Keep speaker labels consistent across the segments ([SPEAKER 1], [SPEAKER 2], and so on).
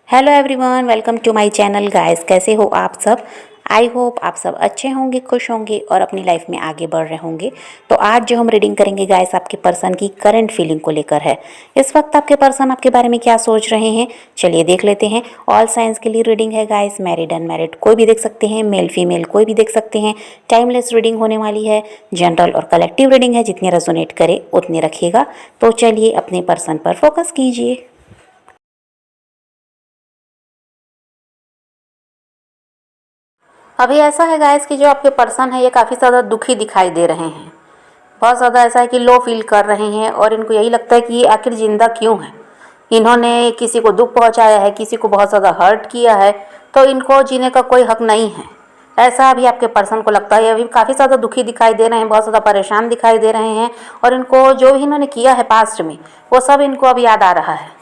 [SPEAKER 1] Hello everyone, welcome to my channel guys. कैसे हो आप सब? आई होप आप सब अच्छे होंगे, खुश होंगे और अपनी लाइफ में आगे बढ़ रहे होंगे। तो आज जो हम रीडिंग करेंगे गाइस, आपके पर्सन की करंट फीलिंग को लेकर है। इस वक्त आपके पर्सन आपके बारे में क्या सोच रहे हैं, चलिए देख लेते हैं। ऑल साइंस के लिए रीडिंग है गाइस, मैरिड अनमैरिड कोई भी देख सकते हैं, मेल फीमेल कोई भी देख सकते हैं। टाइमलेस रीडिंग होने वाली है, जनरल और कलेक्टिव रीडिंग है, जितने रेजोनेट करे उतने रखिएगा। तो चलिए अपने पर्सन पर फोकस कीजिए। अभी ऐसा है गाइस कि जो आपके पर्सन है ये काफ़ी ज़्यादा दुखी दिखाई दे रहे हैं। बहुत ज़्यादा ऐसा है कि लो फील कर रहे हैं और इनको यही लगता है कि ये आखिर जिंदा क्यों है। इन्होंने किसी को दुख पहुंचाया है, किसी को बहुत ज़्यादा हर्ट किया है, तो इनको जीने का कोई हक नहीं है। ऐसा अभी आपके पर्सन को लगता है। अभी काफ़ी ज़्यादा दुखी दिखाई दे रहे हैं, बहुत ज़्यादा परेशान दिखाई दे रहे हैं और इनको जो भी इन्होंने किया है पास्ट में वो सब इनको अब याद आ रहा है।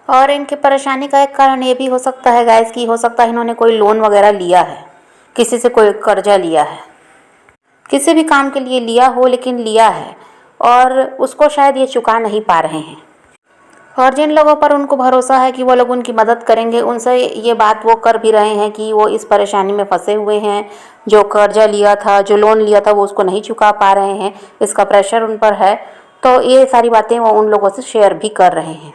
[SPEAKER 1] और इनकी परेशानी का एक कारण ये भी हो सकता है गाइस कि हो सकता है इन्होंने कोई लोन वगैरह लिया है, किसी से कोई कर्जा लिया है, किसी भी काम के लिए लिया हो लेकिन लिया है और उसको शायद ये चुका नहीं पा रहे हैं। और जिन लोगों पर उनको भरोसा है कि वो लोग उनकी मदद करेंगे, उनसे ये बात वो कर भी रहे हैं कि वो इस परेशानी में फंसे हुए हैं। जो कर्जा लिया था, जो लोन लिया था, वो उसको नहीं चुका पा रहे हैं, इसका प्रेशर उन पर है। तो ये सारी बातें वो उन लोगों से शेयर भी कर रहे हैं।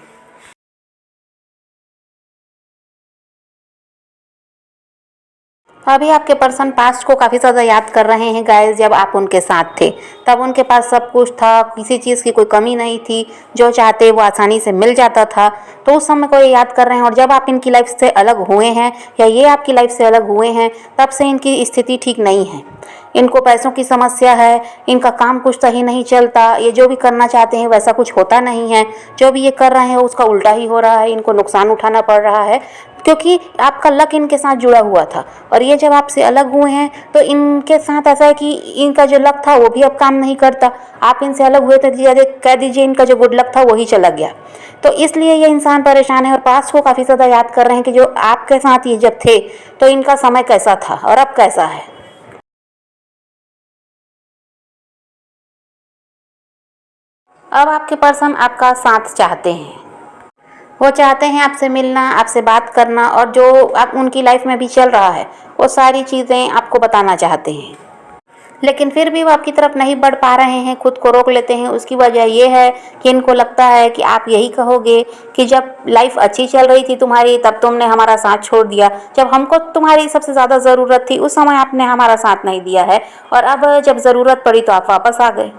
[SPEAKER 1] अभी आपके पर्सन पास्ट को काफ़ी ज़्यादा याद कर रहे हैं गाइस। जब आप उनके साथ थे तब उनके पास सब कुछ था, किसी चीज़ की कोई कमी नहीं थी, जो चाहते वो आसानी से मिल जाता था। तो उस समय को ये याद कर रहे हैं और जब आप इनकी लाइफ से अलग हुए हैं या ये आपकी लाइफ से अलग हुए हैं, तब से इनकी स्थिति ठीक नहीं है। इनको पैसों की समस्या है, इनका काम कुछ सही नहीं चलता, ये जो भी करना चाहते हैं वैसा कुछ होता नहीं है, जो भी ये कर रहे हैं उसका उल्टा ही हो रहा है, इनको नुकसान उठाना पड़ रहा है क्योंकि आपका लक इनके साथ जुड़ा हुआ था। और ये जब आपसे अलग हुए हैं तो इनके साथ ऐसा है कि इनका जो लक था वो भी अब काम नहीं करता। आप इनसे अलग हुए तो कह दीजिए इनका जो गुड लक था वही चला गया। तो इसलिए ये इंसान परेशान है और पास्ट को काफ़ी ज़्यादा याद कर रहे हैं कि जो आपके साथ ये जब थे तो इनका समय कैसा था और अब कैसा है। अब आपके पर्सन आपका साथ चाहते हैं, वो चाहते हैं आपसे मिलना, आपसे बात करना और जो आप उनकी लाइफ में भी चल रहा है वो सारी चीज़ें आपको बताना चाहते हैं। लेकिन फिर भी वो आपकी तरफ नहीं बढ़ पा रहे हैं, खुद को रोक लेते हैं। उसकी वजह ये है कि इनको लगता है कि आप यही कहोगे कि जब लाइफ अच्छी चल रही थी तुम्हारी तब तुमने हमारा साथ छोड़ दिया, जब हमको तुम्हारी सबसे ज़्यादा ज़रूरत थी उस समय आपने हमारा साथ नहीं दिया है और अब जब ज़रूरत पड़ी तो आप वापस आ गए।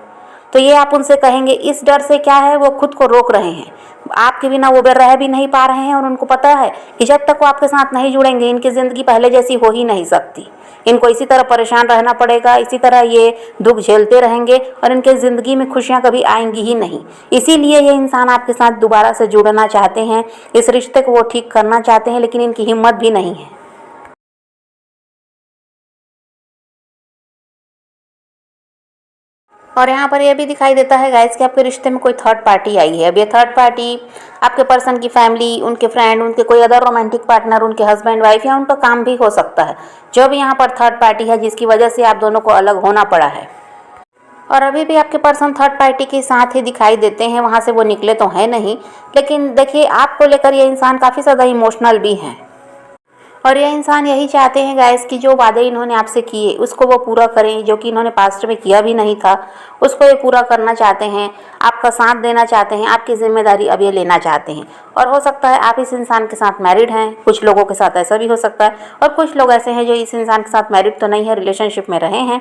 [SPEAKER 1] तो ये आप उनसे कहेंगे। इस डर से क्या है, वो खुद को रोक रहे हैं। आपके बिना वो रह भी नहीं पा रहे हैं और उनको पता है कि जब तक वो आपके साथ नहीं जुड़ेंगे इनकी ज़िंदगी पहले जैसी हो ही नहीं सकती। इनको इसी तरह परेशान रहना पड़ेगा, इसी तरह ये दुख झेलते रहेंगे और इनके ज़िंदगी में खुशियाँ कभी आएंगी ही नहीं। इसीलिए ये इंसान आपके साथ दोबारा से जुड़ना चाहते हैं, इस रिश्ते को वो ठीक करना चाहते हैं, लेकिन इनकी हिम्मत भी नहीं है। और यहाँ पर यह भी दिखाई देता है गाइस कि आपके रिश्ते में कोई थर्ड पार्टी आई है। अब ये थर्ड पार्टी आपके पर्सन की फैमिली, उनके फ्रेंड, उनके कोई अदर रोमांटिक पार्टनर, उनके हस्बैंड वाइफ या उनका काम भी हो सकता है। जो भी यहाँ पर थर्ड पार्टी है जिसकी वजह से आप दोनों को अलग होना पड़ा है। और अभी भी आपके पर्सन थर्ड पार्टी के साथ ही दिखाई देते हैं, वहाँ से वो निकले तो हैं नहीं। लेकिन देखिए आपको लेकर ये इंसान काफ़ी ज़्यादा इमोशनल भी हैं और ये इंसान यही चाहते हैं गाइस कि जो वादे इन्होंने आपसे किए उसको वो पूरा करें, जो कि इन्होंने पास्ट में किया भी नहीं था उसको ये पूरा करना चाहते हैं। आपका साथ देना चाहते हैं, आपकी जिम्मेदारी अब ये लेना चाहते हैं। और हो सकता है आप इस इंसान के साथ मैरिड हैं, कुछ लोगों के साथ ऐसा भी हो सकता है और कुछ लोग ऐसे हैं जो इस इंसान के साथ मैरिड तो नहीं है, रिलेशनशिप में रहे हैं।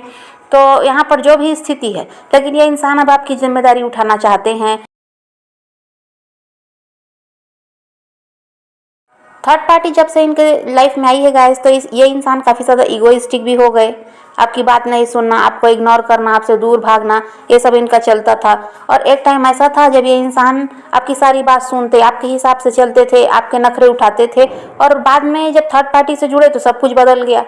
[SPEAKER 1] तो यहाँ पर जो भी स्थिति है, लेकिन ये इंसान अब आपकी जिम्मेदारी उठाना चाहते हैं। थर्ड पार्टी जब से इनके लाइफ में आई है गाइस, तो ये इंसान काफ़ी ज़्यादा इगोइस्टिक भी हो गए। आपकी बात नहीं सुनना, आपको इग्नोर करना, आपसे दूर भागना, ये सब इनका चलता था। और एक टाइम ऐसा था जब ये इंसान आपकी सारी बात सुनते, आपके हिसाब से चलते थे, आपके नखरे उठाते थे और बाद में जब थर्ड पार्टी से जुड़े तो सब कुछ बदल गया।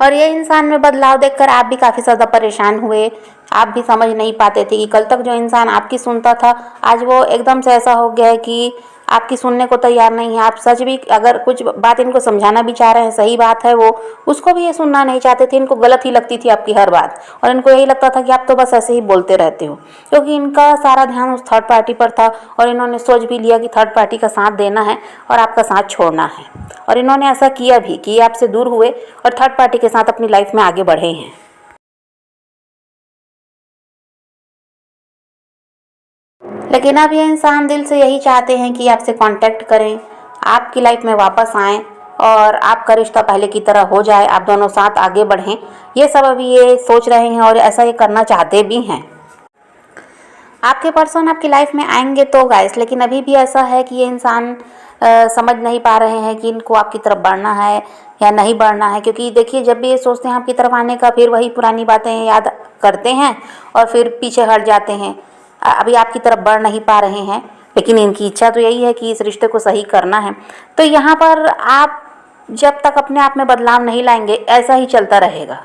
[SPEAKER 1] और ये इंसान में बदलाव देखकर आप भी काफ़ी ज़्यादा परेशान हुए। आप भी समझ नहीं पाते थे कि कल तक जो इंसान आपकी सुनता था आज वो एकदम से ऐसा हो गया है कि आपकी सुनने को तैयार नहीं है। आप सच भी अगर कुछ बात इनको समझाना भी चाह रहे हैं, सही बात है वो, उसको भी ये सुनना नहीं चाहते थे। इनको गलत ही लगती थी आपकी हर बात, और इनको यही लगता था कि आप तो बस ऐसे ही बोलते रहते हो, क्योंकि इनका सारा ध्यान उस थर्ड पार्टी पर था। और इन्होंने सोच भी लिया कि थर्ड पार्टी का साथ देना है और आपका साथ छोड़ना है, और इन्होंने ऐसा किया भी कि ये आपसे दूर हुए और थर्ड पार्टी के साथ अपनी लाइफ में आगे बढ़े हैं। लेकिन अब ये इंसान दिल से यही चाहते हैं कि आपसे कांटेक्ट करें, आपकी लाइफ में वापस आएँ और आपका रिश्ता पहले की तरह हो जाए, आप दोनों साथ आगे बढ़ें। ये सब अभी ये सोच रहे हैं और ऐसा ये करना चाहते भी हैं। आपके पर्सन आपकी लाइफ में आएंगे तो गाइस, लेकिन अभी भी ऐसा है कि ये इंसान समझ नहीं पा रहे हैं कि इनको आपकी तरफ बढ़ना है या नहीं बढ़ना है। क्योंकि देखिए, जब भी ये सोचते हैं आपकी तरफ आने का, फिर वही पुरानी बातें याद करते हैं और फिर पीछे हट जाते हैं। अभी आपकी तरफ बढ़ नहीं पा रहे हैं, लेकिन इनकी इच्छा तो यही है कि इस रिश्ते को सही करना है। तो यहाँ पर आप जब तक अपने आप में बदलाव नहीं लाएंगे, ऐसा ही चलता रहेगा।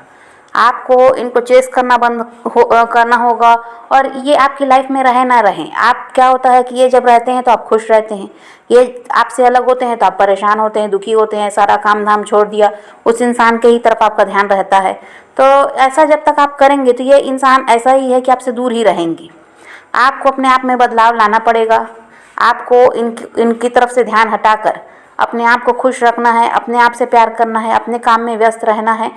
[SPEAKER 1] आपको इनको चेस करना करना होगा, और ये आपकी लाइफ में रहे ना रहें। आप क्या होता है कि ये जब रहते हैं तो आप खुश रहते हैं, ये आपसे अलग होते हैं तो आप परेशान होते हैं, दुखी होते हैं, सारा काम धाम छोड़ दिया, उस इंसान के ही तरफ आपका ध्यान रहता है। तो ऐसा जब तक आप करेंगे तो ये इंसान ऐसा ही है कि आपसे दूर ही रहेंगी। आपको अपने आप में बदलाव लाना पड़ेगा। आपको इनकी तरफ से ध्यान हटाकर अपने आप को खुश रखना है, अपने आप से प्यार करना है, अपने काम में व्यस्त रहना है।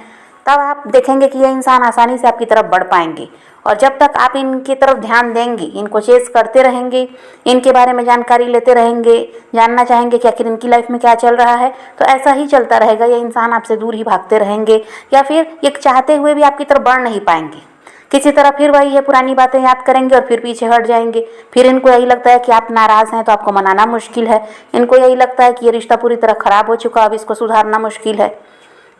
[SPEAKER 1] तब आप देखेंगे कि ये इंसान आसानी से आपकी तरफ बढ़ पाएंगे। और जब तक आप इनकी तरफ ध्यान देंगे, इनको चेस करते रहेंगे, इनके बारे में जानकारी लेते रहेंगे, जानना चाहेंगे कि आखिर इनकी लाइफ में क्या चल रहा है, तो ऐसा ही चलता रहेगा। ये इंसान आपसे दूर ही भागते रहेंगे, या फिर ये चाहते हुए भी आपकी तरफ बढ़ नहीं पाएंगे। किसी तरह फिर वही है, पुरानी बातें याद करेंगे और फिर पीछे हट जाएंगे। फिर इनको यही लगता है कि आप नाराज़ हैं तो आपको मनाना मुश्किल है। इनको यही लगता है कि ये रिश्ता पूरी तरह ख़राब हो चुका, अब इसको सुधारना मुश्किल है।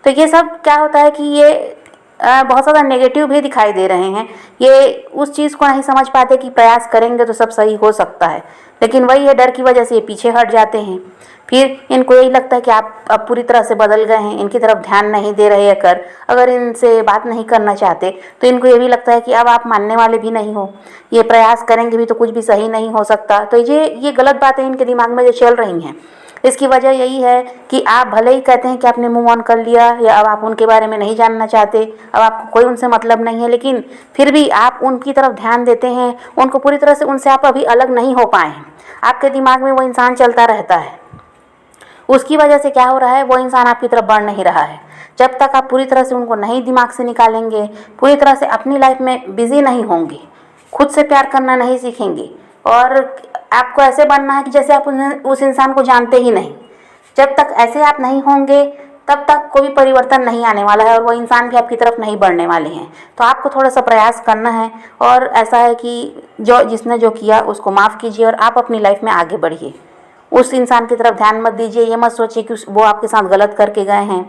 [SPEAKER 1] तो ये सब क्या होता है कि ये बहुत ज़्यादा नेगेटिव भी दिखाई दे रहे हैं। ये उस चीज़ को नहीं समझ पाते कि प्रयास करेंगे तो सब सही हो सकता है, लेकिन वही है, डर की वजह से ये पीछे हट जाते हैं। फिर इनको यही लगता है कि आप अब पूरी तरह से बदल गए हैं, इनकी तरफ ध्यान नहीं दे रहे कर, अगर इनसे बात नहीं करना चाहते तो इनको ये भी लगता है कि अब आप मानने वाले भी नहीं हो, ये प्रयास करेंगे भी तो कुछ भी सही नहीं हो सकता। तो ये गलत बातें इनके दिमाग में जो चल रही हैं, इसकी वजह यही है कि आप भले ही कहते हैं कि आपने मूव ऑन कर लिया, या अब आप उनके बारे में नहीं जानना चाहते, अब आपको कोई उनसे मतलब नहीं है, लेकिन फिर भी आप उनकी तरफ ध्यान देते हैं। उनको पूरी तरह से उनसे आप अभी अलग नहीं हो पाए हैं। आपके दिमाग में वो इंसान चलता रहता है। उसकी वजह से क्या हो रहा है, वो इंसान आपकी तरफ बढ़ नहीं रहा है। जब तक आप पूरी तरह से उनको नहीं दिमाग से निकालेंगे, पूरी तरह से अपनी लाइफ में बिजी नहीं होंगे, खुद से प्यार करना नहीं सीखेंगे, और आपको ऐसे बनना है कि जैसे आप उस इंसान को जानते ही नहीं। जब तक ऐसे आप नहीं होंगे, तब तक कोई परिवर्तन नहीं आने वाला है, और वो इंसान भी आपकी तरफ नहीं बढ़ने वाले हैं। तो आपको थोड़ा सा प्रयास करना है, और ऐसा है कि जिसने जो किया उसको माफ़ कीजिए और आप अपनी लाइफ में आगे बढ़िए। उस इंसान की तरफ ध्यान मत दीजिए। ये मत सोचिए कि वो आपके साथ गलत करके गए हैं,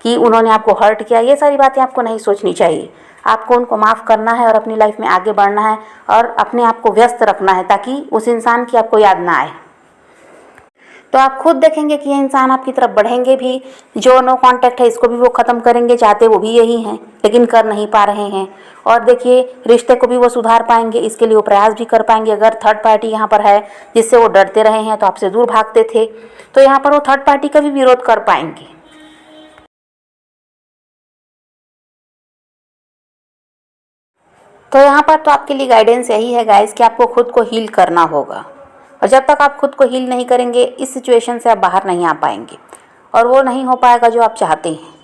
[SPEAKER 1] कि उन्होंने आपको हर्ट किया। ये सारी बातें आपको नहीं सोचनी चाहिए। आपको उनको माफ़ करना है और अपनी लाइफ में आगे बढ़ना है, और अपने आप को व्यस्त रखना है, ताकि उस इंसान की आपको याद ना आए। तो आप खुद देखेंगे कि ये इंसान आपकी तरफ बढ़ेंगे भी। जो नो कांटेक्ट है, इसको भी वो ख़त्म करेंगे, चाहते वो भी यही हैं, लेकिन कर नहीं पा रहे हैं। और देखिए, रिश्ते को भी वो सुधार पाएंगे, इसके लिए वो प्रयास भी कर पाएंगे। अगर थर्ड पार्टी यहाँ पर है जिससे वो डरते रहे हैं, तो आपसे दूर भागते थे, तो यहाँ पर वो थर्ड पार्टी का भी विरोध कर पाएंगे। तो यहाँ पर तो आपके लिए गाइडेंस यही है गाइस, कि आपको खुद को हील करना होगा। और जब तक आप खुद को हील नहीं करेंगे, इस सिचुएशन से आप बाहर नहीं आ पाएंगे, और वो नहीं हो पाएगा जो आप चाहते हैं।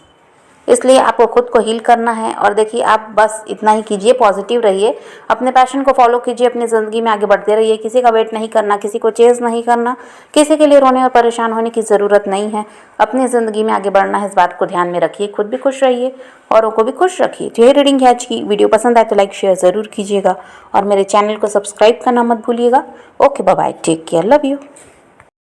[SPEAKER 1] इसलिए आपको खुद को हील करना है। और देखिए, आप बस इतना ही कीजिए, पॉजिटिव रहिए, अपने पैशन को फॉलो कीजिए, अपनी ज़िंदगी में आगे बढ़ते रहिए। किसी का वेट नहीं करना, किसी को चेज़ नहीं करना, किसी के लिए रोने और परेशान होने की ज़रूरत नहीं है। अपनी ज़िंदगी में आगे बढ़ना है, इस बात को ध्यान में रखिए। खुद भी खुश रहिए, औरों को भी खुश रखिए। तो ये रीडिंग है आज की। वीडियो पसंद आए तो लाइक शेयर ज़रूर कीजिएगा, और मेरे चैनल को सब्सक्राइब करना मत भूलिएगा। Okay, bye bye, take care, love you.